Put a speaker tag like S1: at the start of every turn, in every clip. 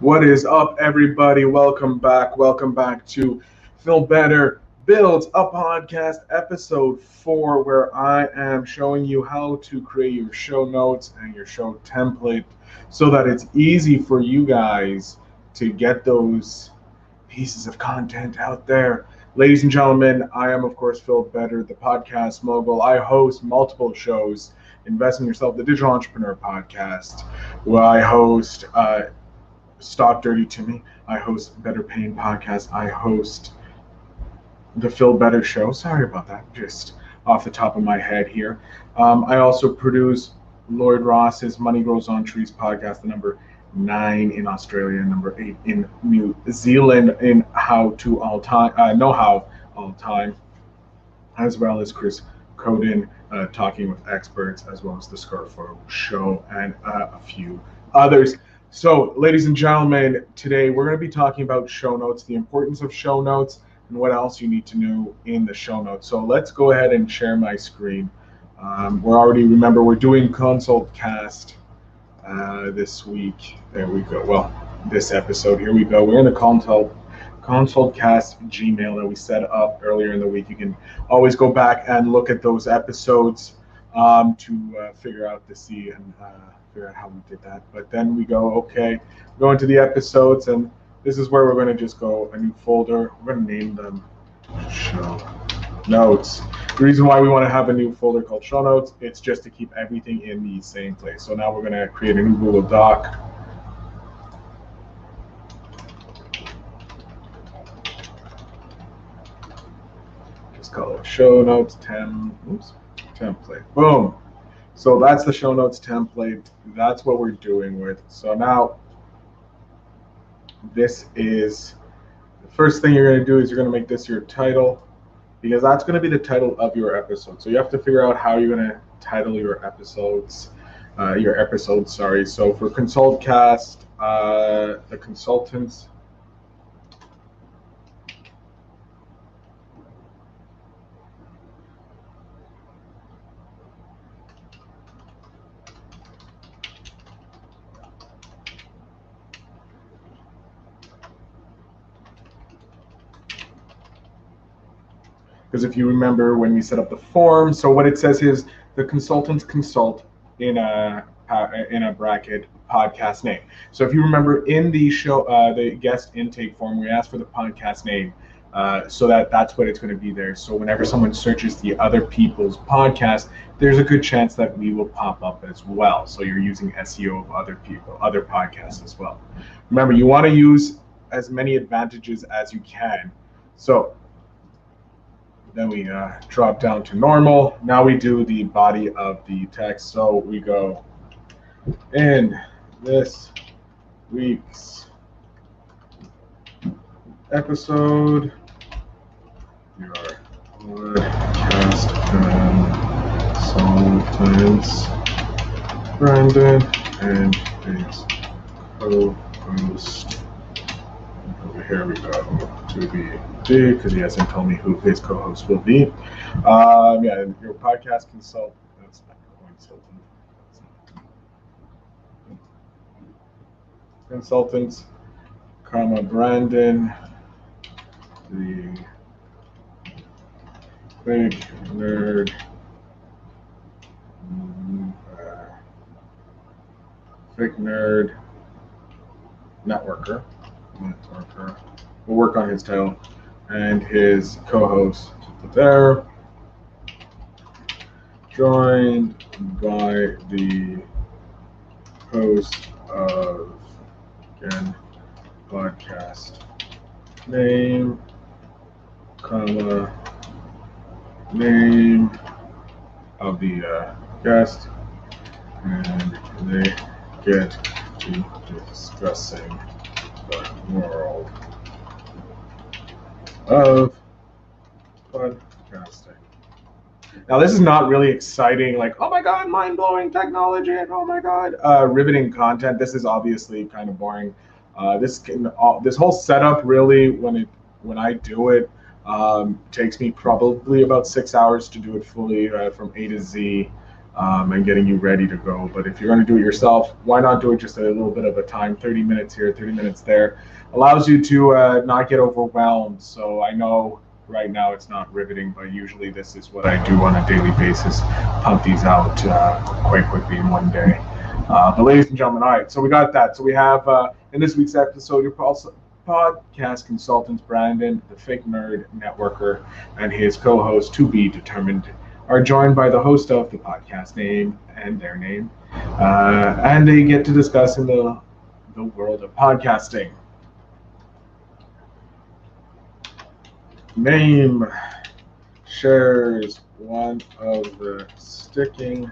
S1: What is up, everybody? Welcome back to Phil Better Builds a Podcast, episode 4, where I am showing you how to create your show notes and your show template so that it's easy for you guys to get those pieces of content out there. Ladies and gentlemen, I am, of course, Phil Better, the podcast mogul. I host multiple shows. Invest in Yourself, the Digital Entrepreneur Podcast, where I host Stock Dirty to Me. I host Better Paying Podcast. I host the Phil Better Show. Sorry about that, just off the top of my head here. I also produce Lloyd Ross's Money Grows on Trees podcast, the number 9 in Australia, number 8 in New Zealand in know-how all time, as well as Chris Coden, talking with experts, as well as the Scarfo Show and a few others. So, ladies and gentlemen, today we're going to be talking about show notes, the importance of show notes, and what else you need to know in the show notes. So let's go ahead and share my screen. We're doing Consult Cast this week. There we go. Well, this episode, here we go. We're in the Consult Cast Gmail that we set up earlier in the week. You can always go back and look at those episodes to figure out and figure out how we did that. But then we go into the episodes, and this is where we're going to just go a new folder. We're going to name them Show Notes. The reason why we want to have a new folder called Show Notes, it's just to keep everything in the same place. So now we're going to create a new Google Doc. Just call it Show Notes template. Boom. So that's the show notes template. That's what we're doing with. So now this is the first thing you're going to do is you're going to make this your title, because that's going to be the title of your episode. So you have to figure out how you're going to title your episodes. So for Consultcast, the consultants. Because if you remember when we set up the form, so what it says is the consultants consult in a bracket podcast name. So if you remember in the show, the guest intake form, we asked for the podcast name, so that's what it's going to be there. So whenever someone searches the other people's podcast, there's a good chance that we will pop up as well. So you're using SEO of other podcasts as well. Remember, you want to use as many advantages as you can. So then we drop down to normal. Now we do the body of the text. So we go, in this week's episode, your podcast consultants, Brandon and his co-host. Here we go to be D, because he hasn't told me who his co-host will be. Your podcast consultant. That's not consultant. Consultants, Brandon, the quick nerd, networker. We'll work on his title, and his co-host there, joined by the host of podcast name, name of the guest, and they get to discussing the world of podcasting. Now, this is not really exciting, like, oh my god, mind-blowing technology, and oh my god, riveting content. This is obviously kind of boring. This whole setup, really, when I do it, takes me probably about 6 hours to do it fully, from A to Z. and getting you ready to go. But if you're going to do it yourself, why not do it just a little bit of a time, 30 minutes here, 30 minutes there. Allows you to not get overwhelmed. So I know right now it's not riveting, but usually this is what I do on a daily basis, pump these out quite quickly in one day. But ladies and gentlemen, all right, so we got that. So we have, in this week's episode, your podcast consultants, Brandon, the fake nerd networker, and his co-host, to be determined, are joined by the host of the podcast name and their name, and they get to discuss in the world of podcasting. Name shares one of the sticking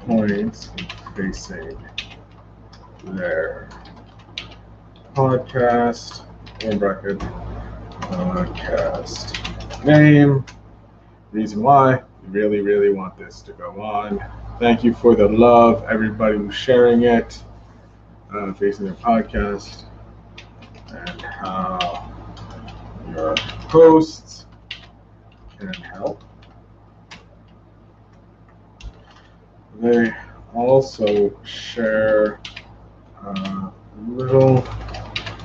S1: points facing their podcast, in bracket, podcast name. Reason why you really, really want this to go on. Thank you for the love, everybody who's sharing it, facing their podcast, and how your hosts can help. They also share a little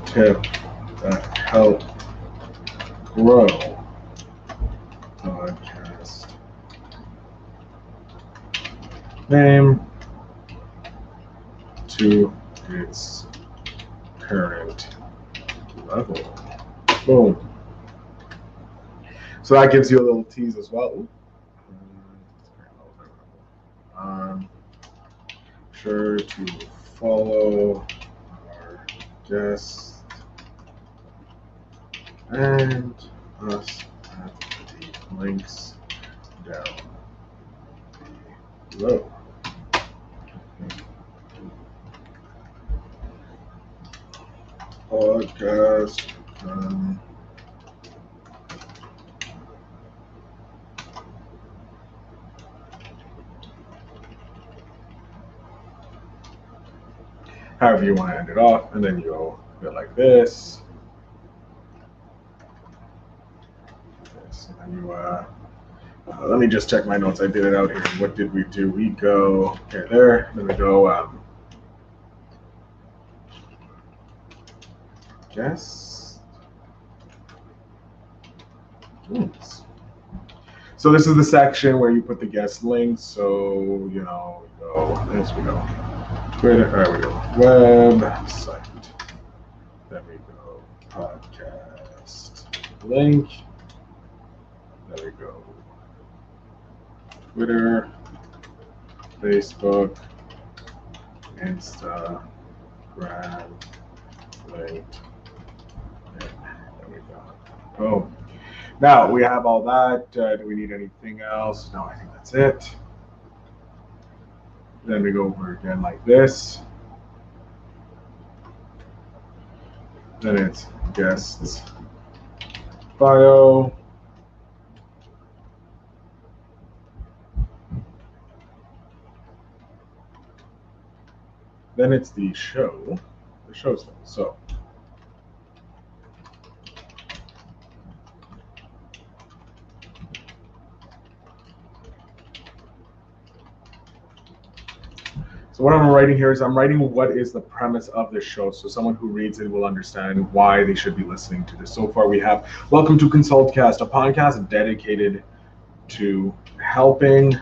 S1: tip that help grow podcast name to its current level. Boom. So that gives you a little tease as well. Sure to follow our guests and us at the links down below. Podcast. However you want to end it off, and then you go a bit like this. And then you, let me just check my notes. I did it out here. What did we do? We go, okay, there. Then we go, guess. Links. So this is the section where you put the guest links. So, you know, we go, this we go. There we go. Website. There we go. Podcast link. There we go. Twitter, Facebook, Instagram, link. There we go. Boom. Now we have all that. Do we need anything else? No, I think that's it. Then we go over again like this. Then it's guests bio. Then it's the show stuff. So what I'm writing here is I'm writing what is the premise of this show, so someone who reads it will understand why they should be listening to this. So far we have Welcome to Consultcast, a podcast dedicated to helping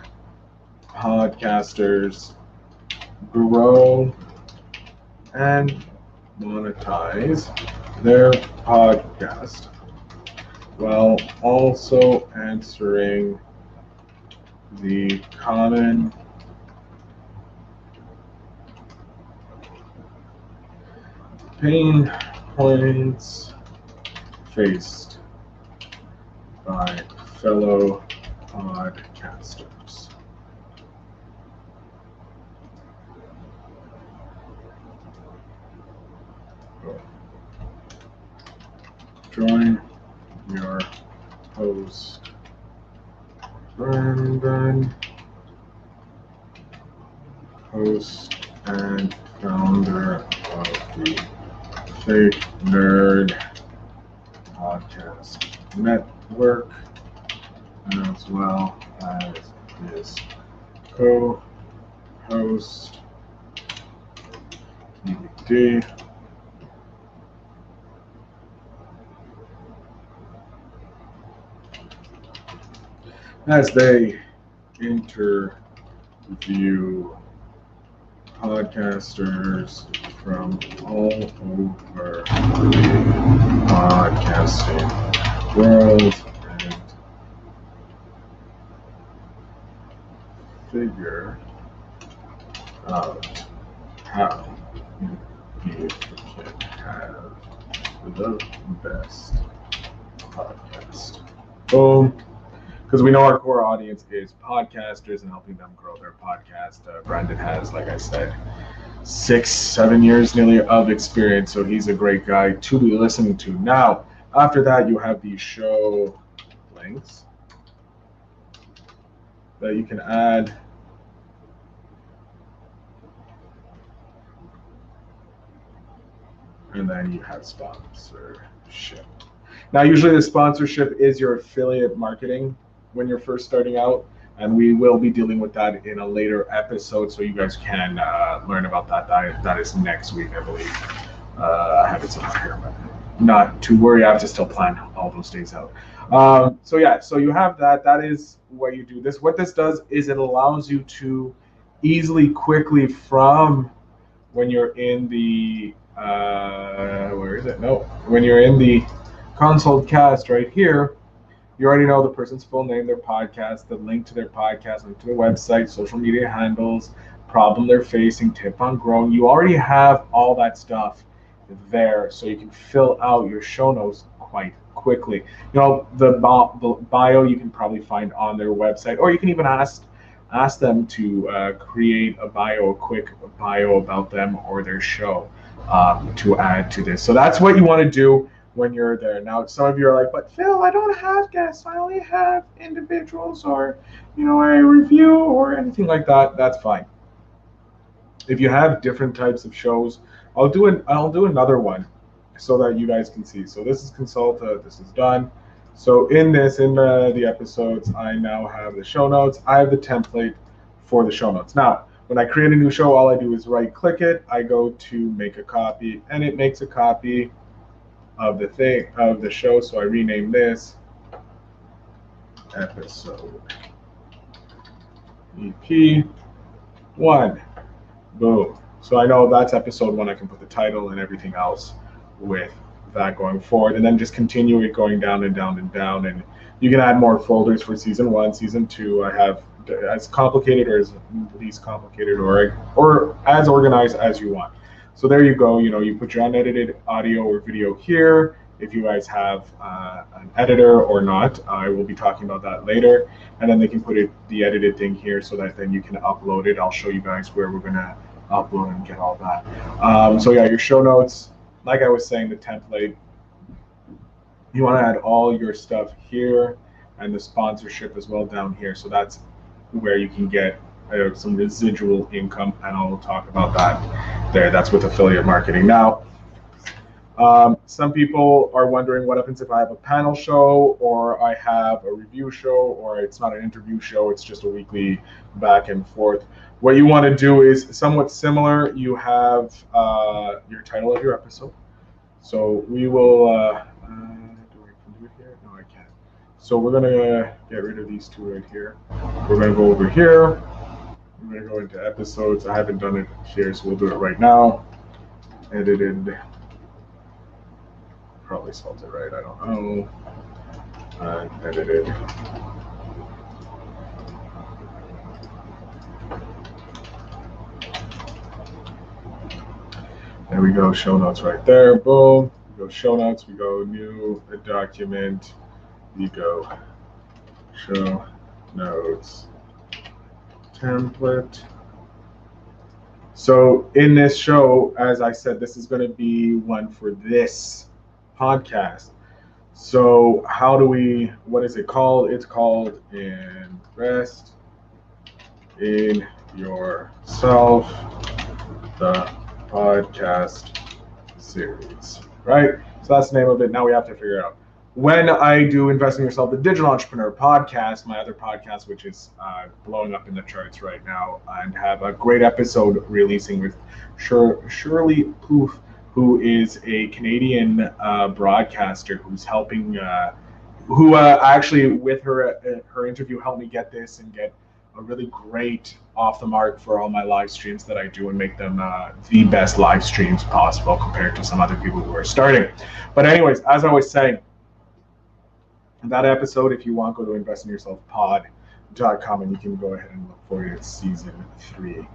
S1: podcasters grow and monetize their podcast while also answering the common pain points faced by fellow podcasters. Join your host, Brandon, host and founder of the Fake Nerd Podcast Network, as well as his Co-host DVD as they interview podcasters from all over the podcasting world and figure out how you can have the best podcast. Boom. Because we know our core audience is podcasters and helping them grow their podcast. Brandon has, like I said, 6-7 years nearly of experience, so he's a great guy to be listening to. Now, after that, you have these show links that you can add. And then you have sponsorship. Now, usually the sponsorship is your affiliate marketing when you're first starting out, and we will be dealing with that in a later episode, so you guys can learn about that. That is next week, I believe. I have it somewhere here, but not to worry. I have to still plan all those days out. So you have that. That is what you do. What this does is it allows you to easily, quickly from when you're in the when you're in the console cast right here, you already know the person's full name, their podcast, the link to their podcast, link to their website, social media handles, problem they're facing, tip on growing. You already have all that stuff there, so you can fill out your show notes quite quickly. You know, the bio you can probably find on their website, or you can even ask them to create a quick bio about them or their show to add to this. So that's what you want to do when you're there. Now, some of you are like, but Phil, I don't have guests. I only have individuals, or, a review or anything like that. That's fine. If you have different types of shows, I'll do another one so that you guys can see. So this is Consulta. This is done. So in the episodes, I now have the show notes. I have the template for the show notes. Now, when I create a new show, all I do is right-click it. I go to make a copy, and it makes a copy of the show. So I rename this episode EP1. Boom. So I know that's episode 1. I can put the title and everything else with that going forward, and then just continue it going down and down and down. And you can add more folders for season 1, season 2. I have as complicated or as least complicated or as organized as you want. So there you go. You put your unedited audio or video here. If you guys have an editor or not, I will be talking about that later. And then they can put the edited thing here so that then you can upload it. I'll show you guys where we're gonna upload and get all that. So yeah, your show notes, like I was saying, the template. You want to add all your stuff here, and the sponsorship as well down here. So that's where you can get some residual income, and I'll talk about that there. That's with affiliate marketing. Now, some people are wondering what happens if I have a panel show, or I have a review show, or it's not an interview show, it's just a weekly back and forth. What you want to do is somewhat similar. You have your title of your episode. So we will, do I can do it here? No, I can't. So we're gonna get rid of these two right here. We're gonna go over here. I'm going to go into episodes. I haven't done it here, so we'll do it right now. Edited. Probably spelled it right, I don't know. Edited. There we go, show notes right there. Boom. We go show notes. We go new document. We go show notes. Template. So in this show, as I said, this is going to be one for this podcast. So what is it called? It's called Invest in Yourself, the podcast series, right? So that's the name of it. Now we have to figure out when I do Invest in Yourself, the Digital Entrepreneur podcast, my other podcast, which is blowing up in the charts right now, and have a great episode releasing with Shirley Poof, who is a Canadian broadcaster who's helping, who actually with her interview helped me get this and get a really great off the mark for all my live streams that I do and make them the best live streams possible compared to some other people who are starting. But anyways, as I was saying, that episode, if you want, go to investinyourselfpod.com and you can go ahead and look for it. It's season 3.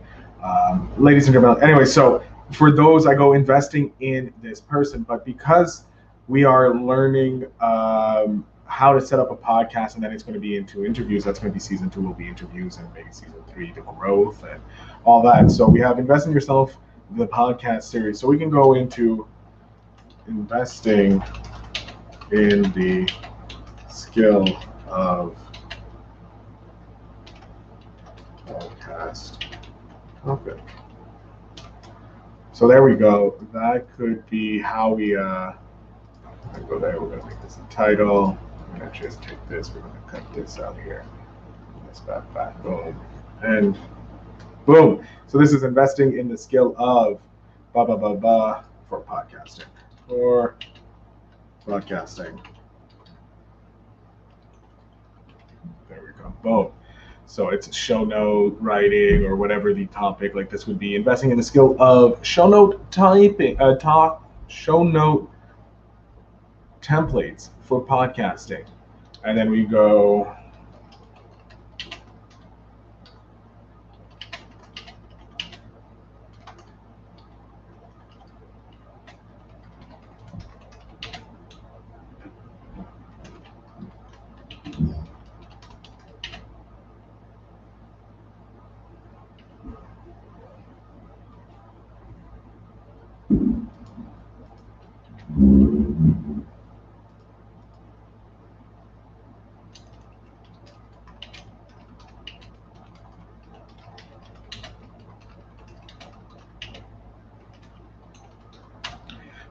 S1: Ladies and gentlemen, anyway, so for those, I go investing in this person, but because we are learning how to set up a podcast, and then it's going to be into interviews. That's going to be season 2 will be interviews, and maybe season 3 the growth and all that. So we have Invest in Yourself, the podcast series. So we can go into investing in the skill of podcast topic. So there we go. That could be how we go there. We're going to make this the title. I'm going to just take this. We're going to cut this out here. This back. Boom. And boom. So this is investing in the skill of for podcasting. For broadcasting. There we go. Boom. So it's show note writing or whatever the topic. Like this would be investing in the skill of show note typing, show note templates for podcasting. And then we go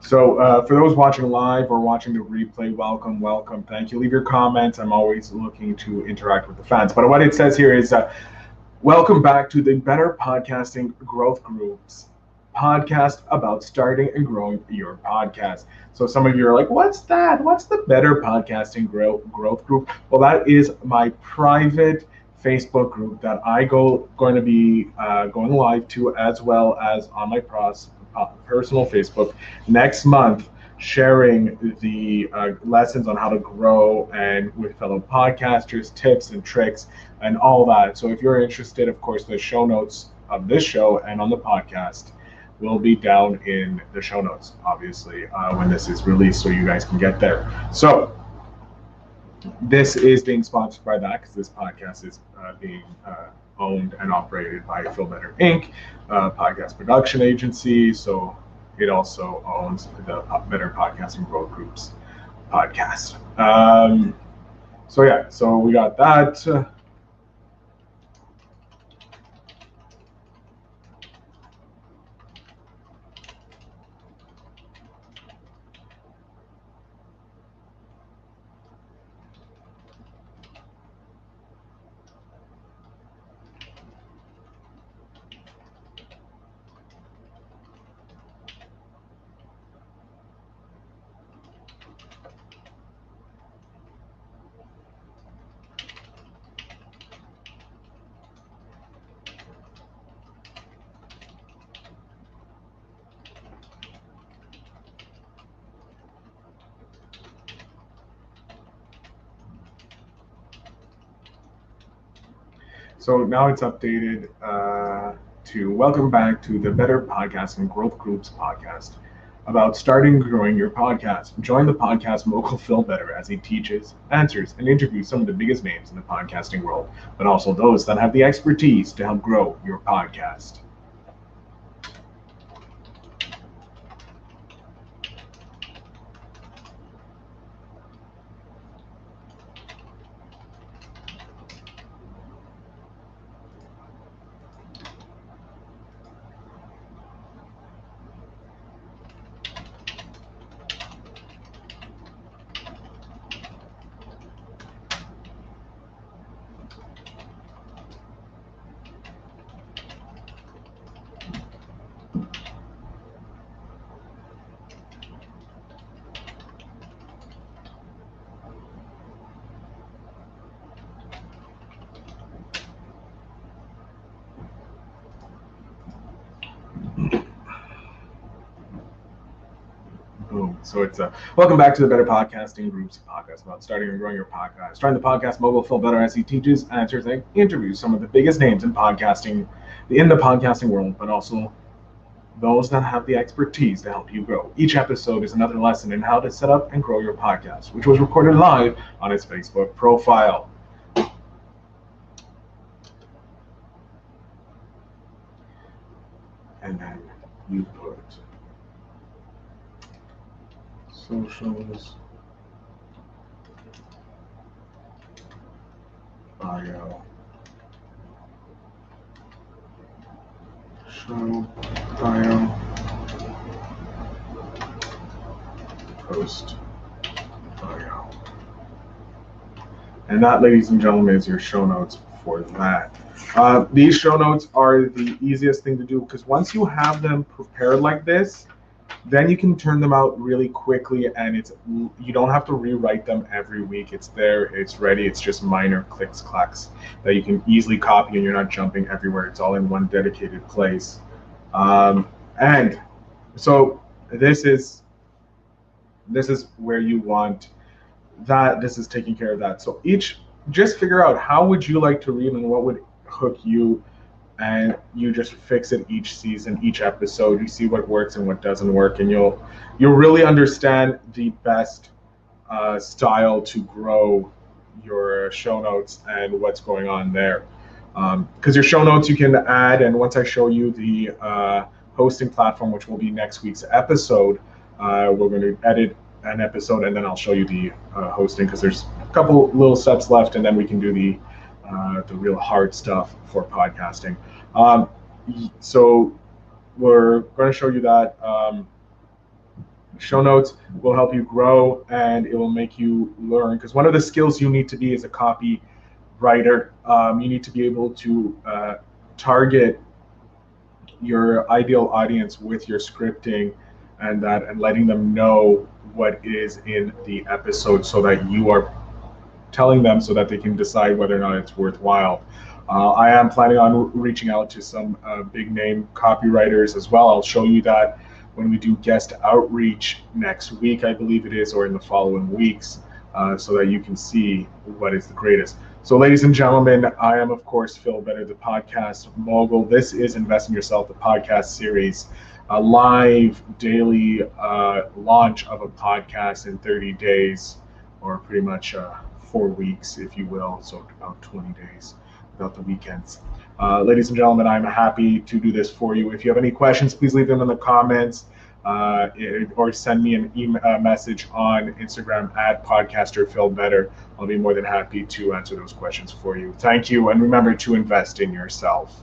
S1: So for those watching live or watching the replay, welcome. Thank you. Leave your comments. I'm always looking to interact with the fans. But what it says here is welcome back to the Better Podcasting Growth Groups podcast about starting and growing your podcast. So some of you are like, what's that? What's the Better Podcasting Growth Group? Well, that is my private Facebook group that I going to be going live to, as well as on my personal Facebook next month, sharing the lessons on how to grow and with fellow podcasters, tips and tricks and all that. So if you're interested, of course, the show notes of this show and on the podcast will be down in the show notes, obviously, when this is released, so you guys can get there. So this is being sponsored by that, because this podcast is being owned and operated by Phil Better Inc., podcast production agency. So it also owns the Better Podcasting Growth Groups podcast. So we got that. So now it's updated to welcome back to the Better Podcasting Growth Groups podcast about starting and growing your podcast. Join the Podcast Mogul Phil Better as he teaches, answers, and interviews some of the biggest names in the podcasting world, but also those that have the expertise to help grow your podcast. So it's welcome back to the Better Podcasting Group's podcast about starting and growing your podcast. Starting the Podcast Mogul Phil Better as he teaches, answers, and interviews some of the biggest names in the podcasting world, but also those that have the expertise to help you grow. Each episode is another lesson in how to set up and grow your podcast, which was recorded live on his Facebook profile. And then you put socials, bio, show, bio, post, bio. And that, ladies and gentlemen, is your show notes for that. These show notes are the easiest thing to do because once you have them prepared like this, then you can turn them out really quickly, and you don't have to rewrite them every week. It's there, it's ready, it's just minor clicks, clacks that you can easily copy, and you're not jumping everywhere. It's all in one dedicated place. And so this is where you want that. This is taking care of that. So just figure out how would you like to read and what would hook you, and you just fix it each season, each episode. You see what works and what doesn't work, and you'll really understand the best style to grow your show notes and what's going on there. Because your show notes you can add, and once I show you the hosting platform, which will be next week's episode, we're going to edit an episode, and then I'll show you the hosting, because there's a couple little steps left, and then we can do the real hard stuff for podcasting. So we're going to show you that. Show notes will help you grow, and it will make you learn, because one of the skills you need to be is a copywriter. You need to be able to target your ideal audience with your scripting and letting them know what is in the episode, so that you are telling them so that they can decide whether or not it's worthwhile. I am planning on reaching out to some big name copywriters as well. I'll show you that when we do guest outreach next week, I believe it is, or in the following weeks, so that you can see what is the greatest. So ladies and gentlemen, I am of course Phil Better, the podcast mogul. This is Invest in Yourself, the podcast series, a live daily launch of a podcast in 30 days, or pretty much 4 weeks, if you will, so about 20 days without the weekends. Ladies and gentlemen, I'm happy to do this for you. If you have any questions, please leave them in the comments, or send me an email message on Instagram at Podcaster Phil Better. I'll be more than happy to answer those questions for you. Thank you, and remember to invest in yourself.